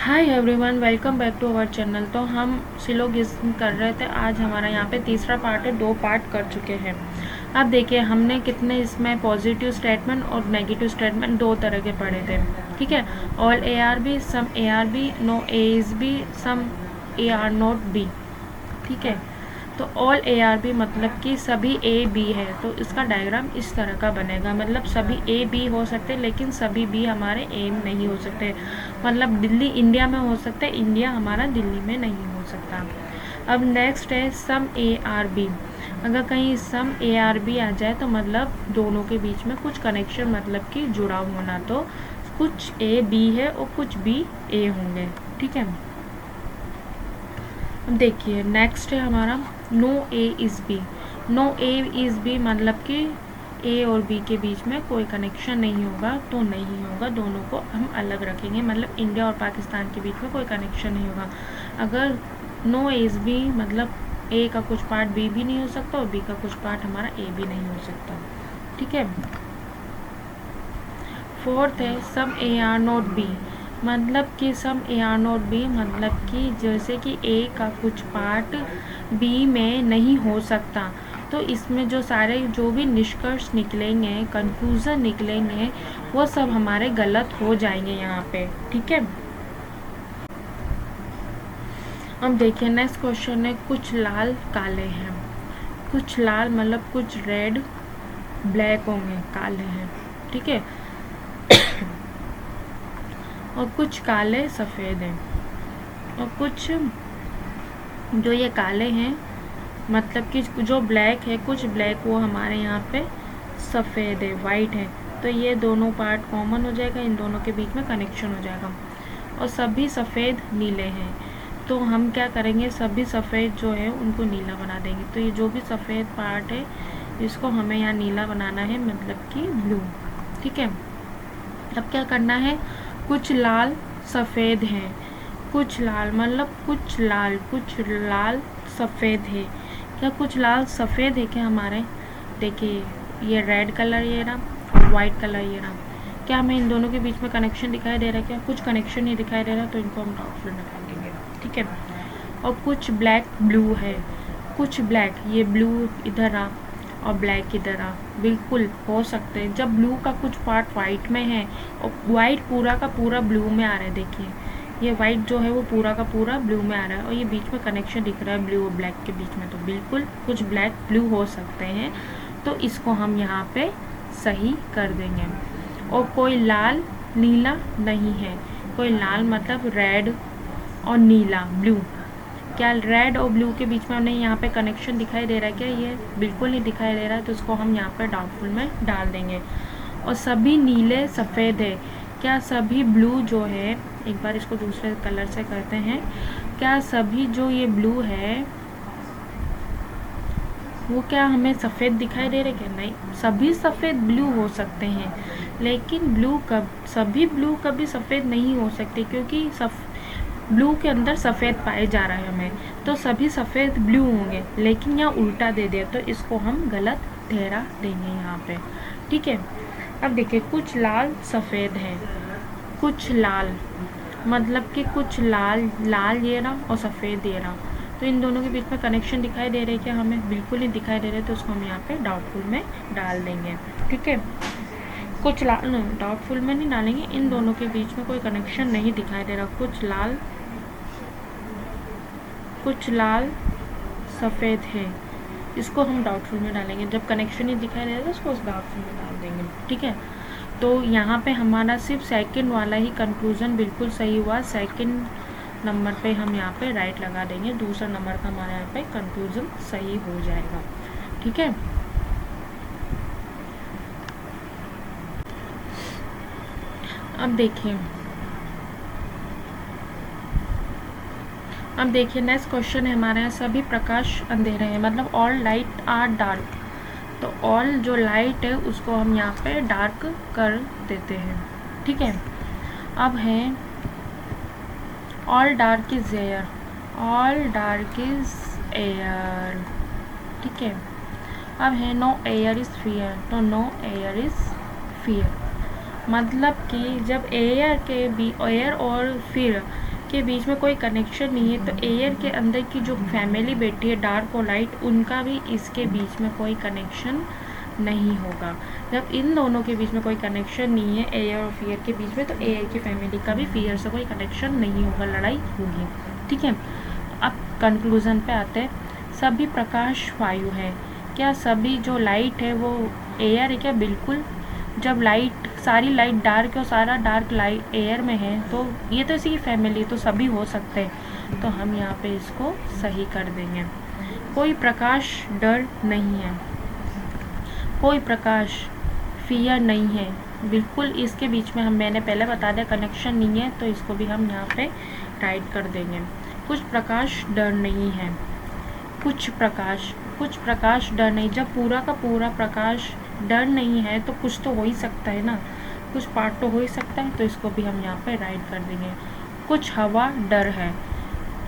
Hi everyone, welcome back to our channel. तो हम syllogism कर रहे थे। आज हमारा यहाँ पे तीसरा पार्ट है, 2 पार्ट कर चुके हैं। अब देखिए हमने कितने इसमें पॉजिटिव स्टेटमेंट और नेगेटिव स्टेटमेंट 2 तरह के पढ़े थे। ठीक है, all A are B, some A are B, no A is B, some A are not B. ठीक है, तो ऑल ए आर बी मतलब कि सभी ए बी है। तो इसका डायग्राम इस तरह का बनेगा, मतलब सभी ए बी हो सकते हैं लेकिन सभी बी हमारे ए नहीं हो सकते। मतलब दिल्ली इंडिया में हो सकता है, इंडिया हमारा दिल्ली में नहीं हो सकता। अब नेक्स्ट है सम ए आर बी। अगर कहीं सम ए आर बी आ जाए तो मतलब दोनों के बीच में कुछ कनेक्शन, मतलब कि जुड़ाव होना। तो कुछ ए बी है और कुछ बी ए होंगे। ठीक है, अब देखिए नेक्स्ट है हमारा no A is B. No A is B मतलब कि ए और बी के बीच में कोई कनेक्शन नहीं होगा, तो नहीं होगा, दोनों को हम अलग रखेंगे। मतलब इंडिया और पाकिस्तान के बीच में कोई कनेक्शन नहीं होगा। अगर नो ए इज़ बी मतलब ए का कुछ पार्ट बी भी नहीं हो सकता और बी का कुछ पार्ट हमारा ए भी नहीं हो सकता। ठीक है, फोर्थ है सम ए आर नॉट बी। मतलब कि सम ए आर नॉट बी मतलब कि जैसे कि ए का कुछ पार्ट बी में नहीं हो सकता। तो इसमें जो सारे जो भी निष्कर्ष निकलेंगे, कंक्लूजन निकलेंगे, वो सब हमारे गलत हो जाएंगे यहाँ पे। ठीक है, अब देखिए नेक्स्ट क्वेश्चन है कुछ लाल काले हैं। कुछ लाल मतलब कुछ रेड ब्लैक होंगे, काले हैं। ठीक है, और कुछ काले सफ़ेद हैं। और कुछ जो ये काले हैं मतलब कि जो ब्लैक है, कुछ ब्लैक वो हमारे यहाँ पे सफ़ेद है, वाइट है। तो ये दोनों पार्ट कॉमन हो जाएगा, इन दोनों के बीच में कनेक्शन हो जाएगा। और सभी सफ़ेद नीले हैं, तो हम क्या करेंगे, सभी सफ़ेद जो है उनको नीला बना देंगे। तो ये जो भी सफ़ेद पार्ट है इसको हमें यहाँ नीला बनाना है, मतलब कि ब्लू। ठीक है, अब क्या करना है, कुछ लाल सफ़ेद हैं। कुछ लाल मतलब कुछ लाल सफ़ेद है। क्या कुछ लाल सफ़ेद है क्या हमारे? देखिए ये रेड कलर ये रहा और वाइट कलर ये रहा। क्या हमें इन दोनों के बीच में कनेक्शन दिखाई दे रहा है? क्या कुछ कनेक्शन नहीं दिखाई दे रहा, तो इनको हम डाउटफुल में रखेंगे। ठीक है, और कुछ ब्लैक ब्लू है। कुछ ब्लैक, ये ब्लू इधर आ और ब्लैक इधर आ, बिल्कुल हो सकते हैं। जब ब्लू का कुछ पार्ट वाइट में है और वाइट पूरा का पूरा ब्लू में आ रहा है, देखिए ये वाइट जो है वो पूरा का पूरा ब्लू में आ रहा है और ये बीच में कनेक्शन दिख रहा है ब्लू और ब्लैक के बीच में, तो बिल्कुल कुछ ब्लैक ब्लू हो सकते हैं। तो इसको हम यहाँ पे सही कर देंगे। और कोई लाल नीला नहीं है। कोई लाल मतलब रेड और नीला ब्लू। क्या रेड और ब्लू के बीच में हमें यहाँ पे कनेक्शन दिखाई दे रहा है? क्या ये बिल्कुल नहीं दिखाई दे रहा है, तो इसको हम यहाँ पे डाउटफुल में डाल देंगे। और सभी नीले सफ़ेद है। क्या सभी ब्लू जो है, एक बार इसको दूसरे कलर से करते हैं, क्या सभी जो ये ब्लू है वो क्या हमें सफ़ेद दिखाई दे रहे? क्या नहीं, सभी सफ़ेद ब्लू हो सकते हैं लेकिन सभी ब्लू कभी सफ़ेद नहीं हो सकते, क्योंकि ब्लू के अंदर सफ़ेद पाए जा रहा है हमें, तो सभी सफ़ेद ब्लू होंगे। लेकिन यहाँ उल्टा दे दिया तो इसको हम गलत ठहरा देंगे यहाँ पे। ठीक है, अब देखिए कुछ लाल सफ़ेद है। कुछ लाल मतलब कि कुछ लाल ये रहा और सफ़ेद ये रहा, तो इन दोनों के बीच में कनेक्शन दिखाई दे रहे हैं? क्या हमें बिल्कुल नहीं दिखाई दे रहे, तो उसको हम यहाँ पे डाउटफुल में डाल देंगे। ठीक है, कुछ लाल डाउटफुल में नहीं डालेंगे, इन दोनों के बीच में कोई कनेक्शन नहीं दिखाई दे रहा। कुछ लाल सफ़ेद है, इसको हम डाउटफुल में डालेंगे। जब कनेक्शन नहीं दिखाई दे रहा तो उसको उस डाउटफुल में डाल देंगे। ठीक है, तो यहाँ पे हमारा सिर्फ सेकंड वाला ही कंक्लूजन बिल्कुल सही हुआ। सेकंड नंबर पे हम यहाँ पे राइट लगा देंगे, दूसरा नंबर का हमारे यहाँ पे कंक्लूजन सही हो जाएगा। ठीक है, अब देखिए नेक्स्ट क्वेश्चन है हमारे यहाँ सभी प्रकाश अंधेरे हैं। मतलब ऑल लाइट आर डार्क। तो ऑल जो लाइट है उसको हम यहाँ पे डार्क कर देते हैं। ठीक है, अब है all dark is air. All dark is air. ठीक है, अब है नो एयर इज फियर। तो नो एयर इज फियर मतलब कि जब एयर और फिर के बीच में कोई कनेक्शन नहीं है, तो एयर के अंदर की जो फैमिली बैठी है डार्क और लाइट, उनका भी इसके बीच में कोई कनेक्शन नहीं होगा। जब इन दोनों के बीच में कोई कनेक्शन नहीं है एयर और फियर के बीच में, तो एयर की फैमिली का भी फियर से कोई कनेक्शन नहीं होगा, लड़ाई होगी। ठीक है, अब कंक्लूज़न पे आते हैं। सभी प्रकाश वायु है। क्या सभी जो लाइट है वो एयर है क्या? बिल्कुल। जब लाइट, सारी लाइट डार्क है और सारा डार्क लाइट एयर में है, तो ये तो इसी की फैमिली, तो सभी हो सकते हैं। तो हम यहाँ पे इसको सही कर देंगे। कोई प्रकाश डर नहीं है, कोई प्रकाश फियर नहीं है, बिल्कुल। इसके बीच में मैंने पहले बता दिया कनेक्शन नहीं है, तो इसको भी हम यहाँ पे राइट कर देंगे। कुछ प्रकाश डर नहीं है, कुछ प्रकाश डर नहीं। जब पूरा का पूरा प्रकाश डर नहीं है तो कुछ तो हो ही सकता है ना, कुछ पार्ट तो हो ही सकता है, तो इसको भी हम यहाँ पे राइट कर देंगे। कुछ हवा डर है,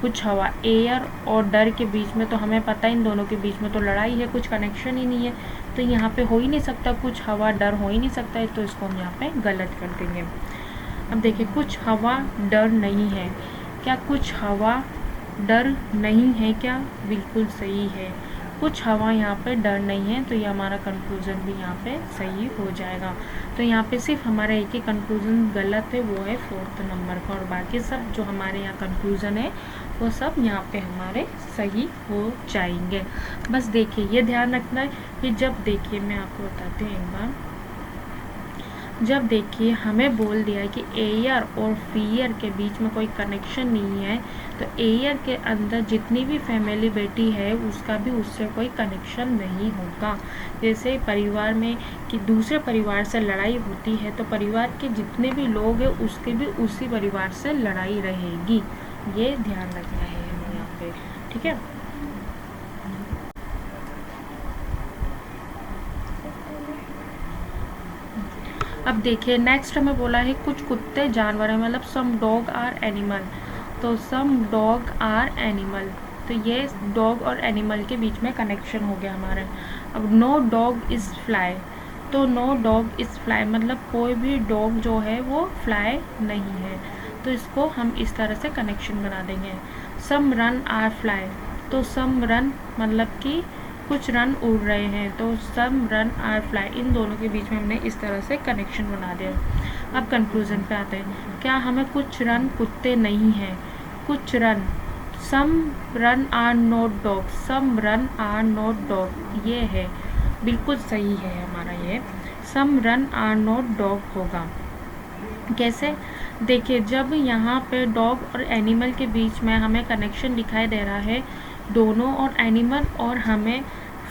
कुछ हवा, एयर और डर के बीच में तो हमें पता है इन दोनों के बीच में तो लड़ाई है, कुछ कनेक्शन ही नहीं है, तो यहाँ पे हो ही नहीं सकता, कुछ हवा डर हो ही नहीं सकता है, तो इसको हम यहाँ पे गलत कर देंगे। अब देखिए, कुछ हवा डर नहीं है। क्या कुछ हवा डर नहीं है क्या? बिल्कुल सही है, कुछ हवा यहाँ पे डर नहीं है, तो ये हमारा कंक्लूज़न भी यहाँ पे सही हो जाएगा। तो यहाँ पे सिर्फ हमारा एक ही कंक्लूज़न गलत है, वो है 4th नंबर का, और बाकी सब जो हमारे यहाँ कंक्लूज़न है वो सब यहाँ पे हमारे सही हो जाएंगे। बस देखिए, ये ध्यान रखना है कि जब देखिए, मैं आपको बताती हूँ एक बार, जब देखिए हमें बोल दिया है कि एयर और फियर के बीच में कोई कनेक्शन नहीं है, तो एयर के अंदर जितनी भी फैमिली बैठी है उसका भी उससे कोई कनेक्शन नहीं होगा। जैसे परिवार में कि दूसरे परिवार से लड़ाई होती है, तो परिवार के जितने भी लोग हैं उसके भी उसी परिवार से लड़ाई रहेगी। ये ध्यान रखना है हमें यहाँ पे। ठीक है, अब देखिए नेक्स्ट हमें बोला है कुछ कुत्ते जानवर है, मतलब सम डॉग आर एनिमल, तो सम डॉग आर एनिमल, तो ये डॉग और एनिमल के बीच में कनेक्शन हो गया हमारे। अब नो डॉग इज़ फ्लाई, तो नो डॉग इज़ फ्लाई मतलब कोई भी डॉग जो है वो फ्लाई नहीं है, तो इसको हम इस तरह से कनेक्शन बना देंगे। सम रन आर फ्लाई, तो सम रन मतलब कि कुछ रन उड़ रहे हैं, तो सम रन आर फ्लाई, इन दोनों के बीच में हमने इस तरह से कनेक्शन बना दिया। अब कंक्लूजन पे आते हैं। क्या हमें कुछ रन कुत्ते नहीं हैं, कुछ run, some run are not dog, some run are not dog, ये है बिल्कुल सही है हमारा, ये some run are not dog होगा। कैसे? देखिए, जब यहाँ पे डॉग और एनिमल के बीच में हमें कनेक्शन दिखाई दे रहा है, दोनों और एनिमल और हमें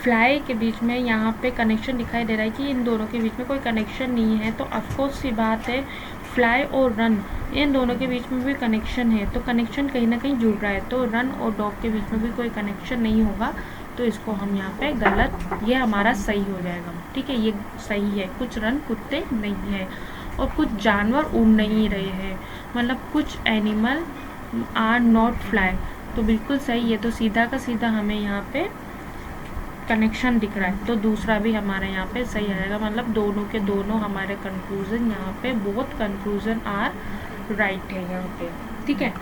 फ्लाई के बीच में यहाँ पे कनेक्शन दिखाई दे रहा है कि इन दोनों के बीच में कोई कनेक्शन नहीं है, तो ऑफकोर्स सी बात है फ्लाई और रन इन दोनों के बीच में भी कनेक्शन है, तो कनेक्शन कहीं ना कहीं जुड़ रहा है, तो रन और डॉग के बीच में भी कोई कनेक्शन नहीं होगा, तो इसको हम यहाँ पे गलत, ये हमारा सही हो जाएगा। ठीक है, ये सही है, कुछ रन कुत्ते नहीं है। और कुछ जानवर उड़ नहीं रहे हैं, मतलब कुछ एनिमल आर नॉट फ्लाई, तो बिल्कुल सही है, तो सीधा का सीधा हमें यहाँ पे कनेक्शन दिख रहा है, तो दूसरा भी हमारे यहाँ पे सही आएगा, मतलब दोनों के दोनों हमारे कंक्लूजन यहाँ पे, बोथ कंक्लूजन आर राइट है यहाँ पे। ठीक है,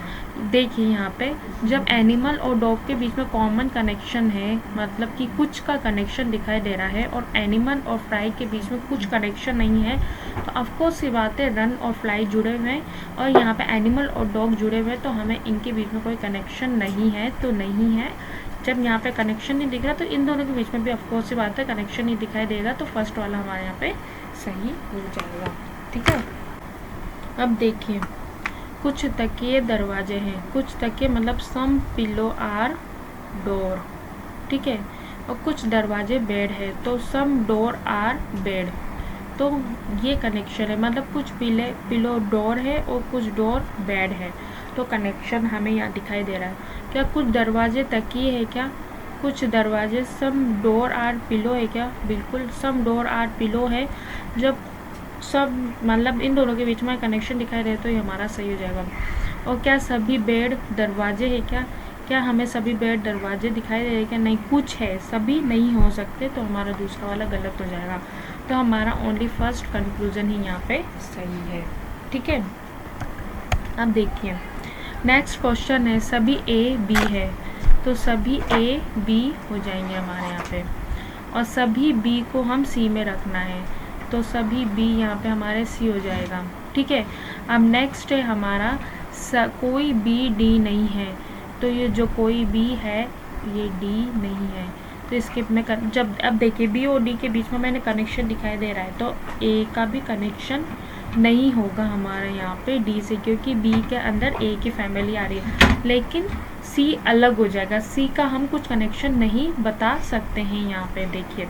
देखिए यहाँ पे जब एनिमल और डॉग के बीच में कॉमन कनेक्शन है, मतलब कि कुछ का कनेक्शन दिखाई दे रहा है, और एनिमल और फ्लाई के बीच में कुछ कनेक्शन नहीं है, तो ऑफकोर्स ये बात है रन और फ्लाई जुड़े हुए हैं, और यहाँ पे एनिमल और डॉग जुड़े हुए हैं, तो हमें इनके बीच में कोई कनेक्शन नहीं है, तो नहीं है। जब यहाँ पे कनेक्शन नहीं दिख रहा, तो इन दोनों के बीच में भी ऑफकोर्स ये बात है कनेक्शन नहीं दिखाई देगा, तो फर्स्ट वाला हमारे यहाँ पे सही हो जाएगा। ठीक है, अब देखिए कुछ तकिए दरवाजे हैं, कुछ तकिए मतलब सम पिलो आर डोर, ठीक है, और कुछ दरवाजे बेड है, तो सम डोर आर बेड, तो ये कनेक्शन है, मतलब कुछ पिलो डोर है और कुछ डोर बेड है, तो कनेक्शन हमें यहाँ दिखाई दे रहा है। क्या कुछ दरवाजे तकिए है क्या? कुछ दरवाजे, सम डोर आर पिलो है क्या? बिल्कुल, सम डोर आर पिलो है। जब सब मतलब इन दोनों के बीच में कनेक्शन दिखाई दे तो ये हमारा सही हो जाएगा। और क्या सभी बेड दरवाजे है क्या? क्या हमें सभी बेड दरवाजे दिखाई दे रहे हैं क्या? नहीं, कुछ है, सभी नहीं हो सकते, तो हमारा दूसरा वाला गलत हो जाएगा, तो हमारा ओनली फर्स्ट कंक्लूजन ही यहाँ पे सही है। ठीक है, अब देखिए नेक्स्ट क्वेश्चन है सभी ए बी है, तो सभी ए बी हो जाएंगे हमारे यहाँ पे, और सभी बी को हम सी में रखना है, तो सभी बी यहाँ पे हमारे सी हो जाएगा। ठीक है, अब नेक्स्ट है हमारा कोई बी डी नहीं है, तो ये जो कोई बी है ये डी नहीं है, तो इसके मैं जब अब देखिए बी और डी के बीच में मैंने कनेक्शन दिखाई दे रहा है, तो ए का भी कनेक्शन नहीं होगा हमारे यहाँ पे डी से, क्योंकि बी के अंदर ए की फैमिली आ रही है, लेकिन सी अलग हो जाएगा, सी का हम कुछ कनेक्शन नहीं बता सकते हैं यहाँ पे। देखिए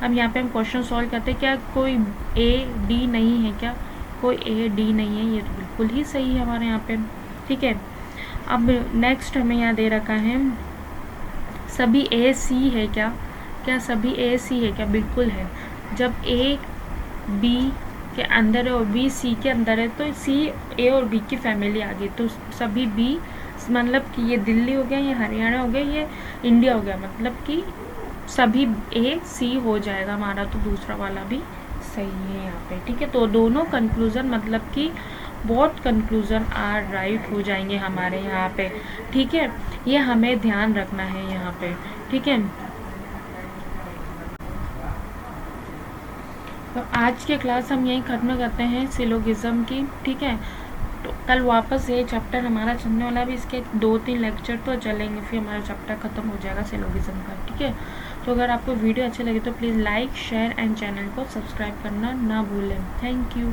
अब यहाँ पे हम क्वेश्चन सॉल्व करते हैं, क्या कोई ए डी नहीं है, क्या कोई ए डी नहीं है, ये तो बिल्कुल ही सही है हमारे यहाँ पे। ठीक है, अब नेक्स्ट हमें यहाँ दे रखा है सभी ए सी है, क्या सभी ए सी है, क्या बिल्कुल है। जब ए बी के अंदर है और बी सी के अंदर है, तो सी ए और बी की फैमिली आ गई, तो सभी बी मतलब कि ये दिल्ली हो गया, ये हरियाणा हो गया, ये इंडिया हो गया, मतलब कि सभी ए सी हो जाएगा हमारा, तो दूसरा वाला भी सही है यहाँ पे। ठीक है, तो दोनों कंक्लूजन मतलब कि बोथ कंक्लूजन आर राइट हो जाएंगे हमारे यहाँ पे। ठीक है, ये हमें ध्यान रखना है यहाँ पे। ठीक है, तो आज के क्लास हम यहीं ख़त्म करते हैं सिलोगिज्म की। ठीक है, तो कल वापस ये चैप्टर हमारा चलने वाला भी, इसके 2-3 लेक्चर तो चलेंगे, फिर हमारा चैप्टर ख़त्म हो जाएगा सिलोगिज्म का। ठीक है, तो अगर आपको वीडियो अच्छी लगे तो please like share and channel को सब्सक्राइब करना ना भूलें। Thank you.